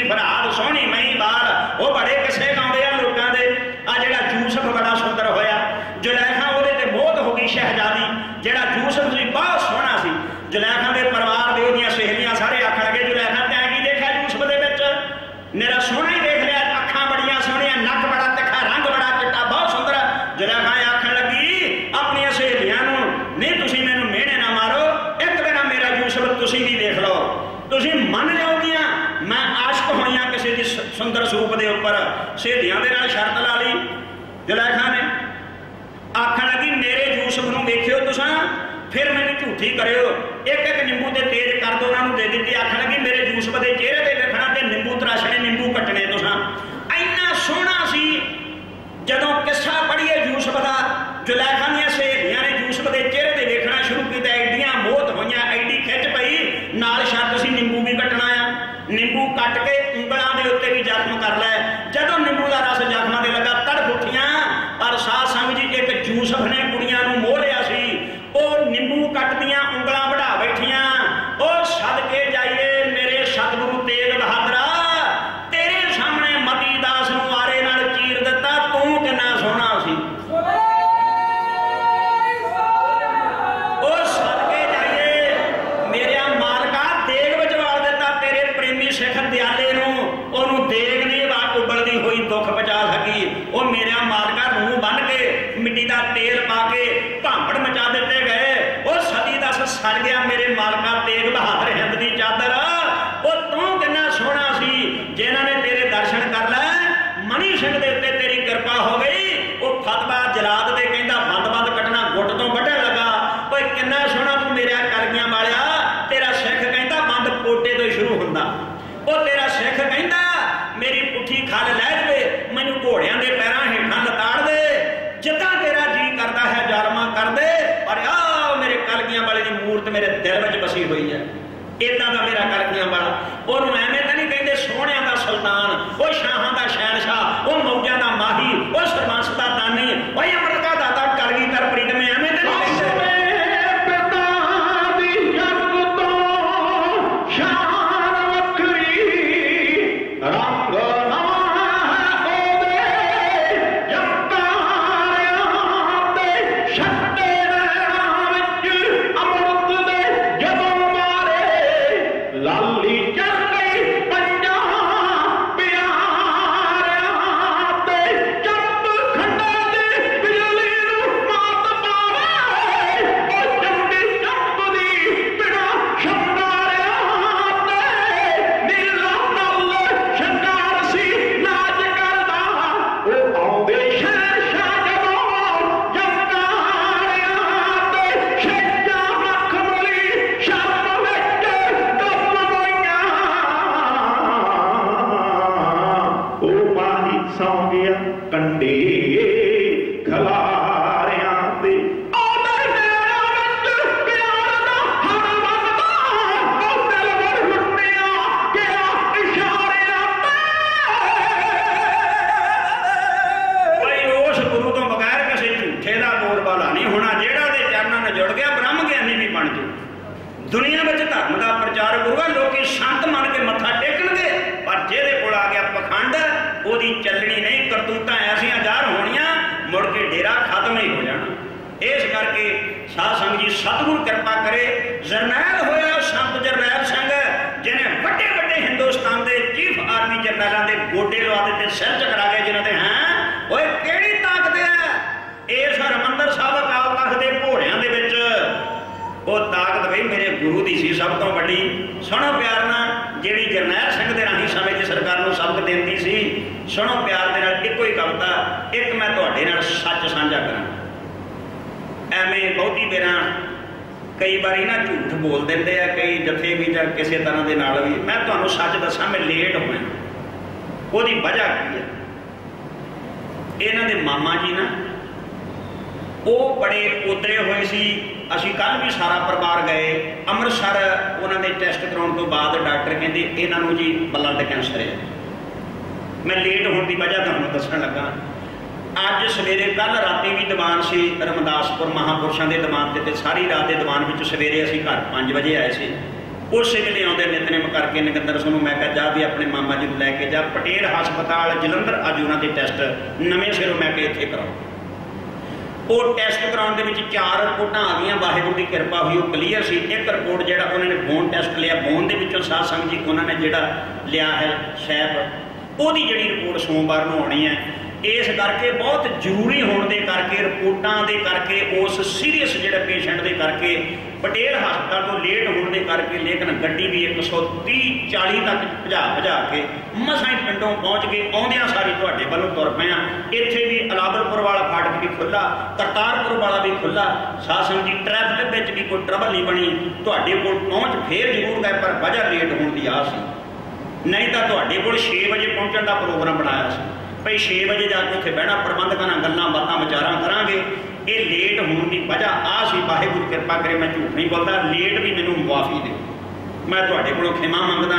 फरहाद सोहनी मही बाल वो बड़े किस्से गाउंदे आ लोकां दे। आ जिहड़ा यूसुफ बड़ा सुंदर होया, जुलैखा ओहदे ते मोहत हो गई शहजादी। जिहड़ा यूसुफ सी बहुत सोहना सी। जुलैखा दे परिवार दे ओहदियां सहेलियां सारे आखण लगे जुलैखा तैं की देखा यूसुफ दे विच? मेरा सोहना ही देख लिया, अखां बड़ियां सोहणियां, नक बड़ा तिखा, रंग बड़ा चिट्टा, बहुत सुंदर। जुलैखा आखण लगी अपनी सहेलियां नूं, नहीं तुसीं मैनूं मिहणे ना मारो, एक दिन मेरा यूसुफ तुसीं भी देख लो, तुसीं मन जाओगियां मैं आशिक होई हां किसी दी सुंदर सूप दे उपर। सहेलियां दे नाल शर्त ला ली जुलैखा ने। आखण लगी मेरे यूसुफ नूं देखियो तुसां, फिर मैनूं झूठी करियो, एक एक नींबू ते तेज कर दो उन्हां नूं दे दित्ती। आखण लगी मेरे यूसुफ दे चेहरे ते देखना ते नींबू तराशने, नींबू कट्टने तुसां। इन्ना सोहना सी। जदों किस्सा पढ़िए यूसुफ दा, जुलैखा दीआं सहेलियां ने यूसुफ दे चेहरे ते देखना शुरू कीता, एडियां मोहत होईयां, एडी खिच पई, नाल शर्त सी नींबू भी कट्टना आ। नींबू कट के ਉਂਗਲਾਂ ਦੇ ਉੱਤੇ भी जख्म कर लै। जदों नींबू का रस जख्मां दे लगा तड़फ उठियां, पर साध संग जी एक यूसुफ ने कुड़ियां नूं मोह लिया सी। ਉਹ नींबू कटदियां ਉਂਗਲਾਂ बढ़ा बैठियां। ਉਹ सदके जाइए मेरे सतगुरु तेग बहादरा, तेरे सामने मती दास नूं आरे नाल चीर दिता, तूं किन्ना सोहना सी। ਉਹ सदके जाइए मेरे मालका देग विच वाल दिता, तेरे प्रेमी सिख दयाले नूं ओनूं देग नहीं उबलदी होई दुख पहुंचा सकी। ਉਹ मेरा मालका रूह बन के मिट्टी का तेल पा के भांबड़ मचा दिते गए। ਉਹ सदी दस सड़ गया मेरे मालका तेग बहादुर हिंद की चादर। ਉਹ तू किन्ना सोहना सी, जिन्हां ने तेरे दर्शन कर लै, मनी सिंह दे उत्ते तेरी कृपा हो गई। वो फतवा जलाद दे कहंदा बंद बंद कटना गुट तो वढण लगा। ओए किन्ना सोहना तू मेरा कलगियां वालिया, तेरा सिख कहंदा बंद पोटे तो शुरू हुंदा। वो तेरा सिख कहंदा मेरी पुठी खल लै जावे, मैनूं घोड़ियां दे पैरां हेठां लताड़ दे, जिद्दां तेरा जी करदा है जालमा कर दे, पर आ मेरे कलगियां वाले दी मूरत मेरे दिल विच बसी हुई है। इदां दा मेरा कलगियां वाला, ओनूं एवें तां नहीं कहंदे सोहणियां दा सुल्तान, वो शाहां दा शहनशाह, वो मौजां दा माही, वो सरबंस दा दानी, वो अमृता दाता कलगीधर प्रीतम, एवें तां नहीं कहंदे। दुनिया में धर्म का प्रचार होगा, लोग संत मन के मत्था टेकणगे, पर जिहदे कोल आ गया पखंड, ओदी चलनी नहीं, करतूतां ऐसियां जार होणियां, मुड़ के डेरा खत्म ही हो जाना। इस करके साध संग जी सतगुरु कृपा करे। जरनैल होया संत जरनैल सिंह, जिन्हें बड़े बड़े हिंदुस्तान के चीफ आर्मी जनरलों के गोडे लवा दिते, सिर चकरा गए, जिन्होंने हैं ओए केड़ी ताकत है इस हरमंदर साहब अकाल तख्त के घोड़ियां दे विच। वो ताकत बई मेरे गुरु की सी सब तो बड़ी। सुनो प्यार ना, जिहड़ी जरनैल सिंह के राही समय की सरकार को सबक देती सी, सुनो प्यार दे नाल इक्को ही कविता, एक मैं तुहाडे नाल सच साझा करा। एवें बहुती बेरा कई बारी ना झूठ बोल देंदे आ कई जथे भी जां किसी तरह के नाल भी। मैं तुहानूं सच दसां, मैं लेट होया, ओहदी वजह की है, इन्हां दे मामा जी ना वो बड़े उतरे हुए सी। असी कल भी सारा परिवार गए अमृतसर, उन्होंने टेस्ट कराने तो बाद डॉक्टर कहते इन्हों जी ब्लड कैंसर है। मैं लेट होने की वजह तुहानूं दस्सण लगा। अज सवेरे कल राती भी दीवान से रमदासपुर महापुरुषों के दीवान से, सारी रात के दीवान में सवेरे असी घर 5 बजे आए थे। उस वेले आउंदे नितनेम करके नगिंदर सोनू मैं कहा जा भी अपने मामा जी लैके जा पटेल हस्पताल जलंधर, अज उन्होंने टेस्ट नवे सिरों मैं कहा इत्थे कराओ। वो टेस्ट कराने के 4 रिपोर्टां आ गई, वाहिगुरू की कृपा हुई, वो क्लीयर सी। एक रिपोर्ट जो उन्होंने बोन टेस्ट लिया, बोन के साध संगत जी उन्होंने जोड़ा लिया है शैप, वो जी रिपोर्ट सोमवार को आनी है। इस करके बहुत जरूरी होने के करके रिपोर्टां के करके उस सीरीयस जो पेशेंट के करके पटेल हस्पताल तो लेट होने के करके, लेकिन गड्डी भी 130-40 तक भजा के मसां ही पिंडों पहुँच गए। आउंदियां सारी तुहाडे वल्लों तुर पे इत्थे भी अलावलपुर वाला फाटक भी खुला, करतारपुर वाला भी खुला। साध संगत जी ट्रैफिक में भी कोई ट्रबल नहीं बनी, तुहाडे कोल पहुँच फिर जरूर गए पर वजह लेट होने की आ सी, नहीं तो तुहाडे कोल 6 बजे पहुँचने का प्रोग्राम बनाया सी भाई 6 बजे जाके उत्थे बहना प्रबंधकों नाल गल्लां बातां विचारां करांगे। ये लेट होने की वजह आ सी, वाहिगुरू कृपा करे मैं झूठ नहीं बोलता, लेट भी मैनूं मुआफ़ी दे, मैं तुहाडे कोलों खिमा मंगदा।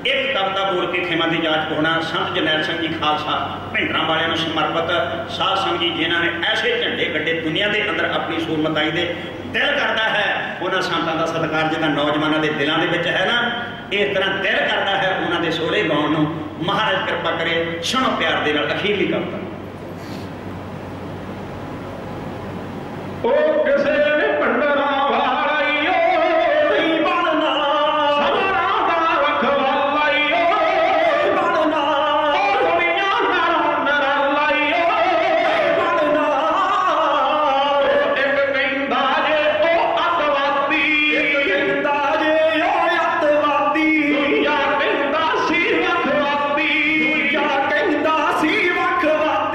एक कविता बोल के खिमा की जांच होना। संत जरनैल सिंह जी खालसा भिंडरां वालियां नूं समर्पित साध संगत जी जिन्हां ने ऐसे झंडे गड्ढे दुनिया के अंदर अपनी सूरमत आई दे, दिल करता है उन्होंने संतां का सत्कार जिहदा नौजवानों के दिलों के है ना, इस तरह दिल करता है उन्होंने सोहले गाउण नूं। महाराज कृपा करे, सुनो प्यार दे नाल अखीरली कविता। ओ किसे ने भंडरा वालाइयो नहीं बनना, सबरा दा रखवालाइयो बनना, ओ दुनिया नर लाइयो बनना। एक कहंदा जे ओ अतवादी, एक कहंदा जे ओ अतवादी, दूजा कहंदा सी वखवादी, दूजा कहंदा सी वखवादी।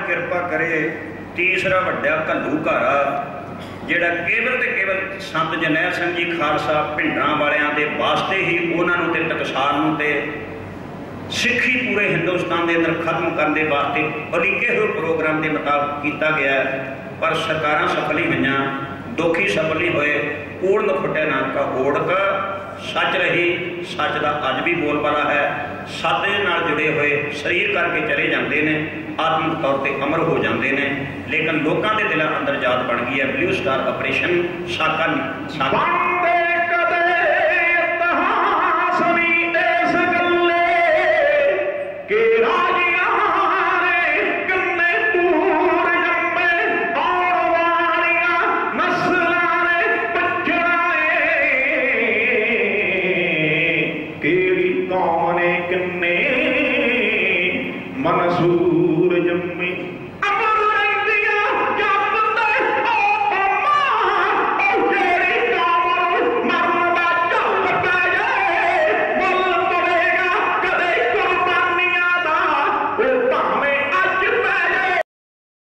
किरपा करे तीसरा वड्डा घल्लूघारा ਜਿਹੜਾ केवल ਤੇ केवल संत जरनैल सिंह जी खालसा भिंडां वालियां दे वास्ते ही उन्होंने ते टकसाल नूं ते सिੱਖੀ पूरे हिंदुस्तान के अंदर खत्म करने वास्ते उलीके हुए प्रोग्राम के मुताबिक किया गया, पर सरकारां सफल ही हुई, दुखी सफल नहीं हुए। पूर्ण फुटे नानका ओढ़क सच रही, सच का अज भी बोलबाला है। सत दे नाल जुड़े हुए शरीर करके चले जाते हैं, आत्मिक तौर पर अमर हो जाते हैं, लेकिन लोगों के दिलों अंदर जात बन गई है। ब्लू स्टार ऑपरेशन साका मनसूर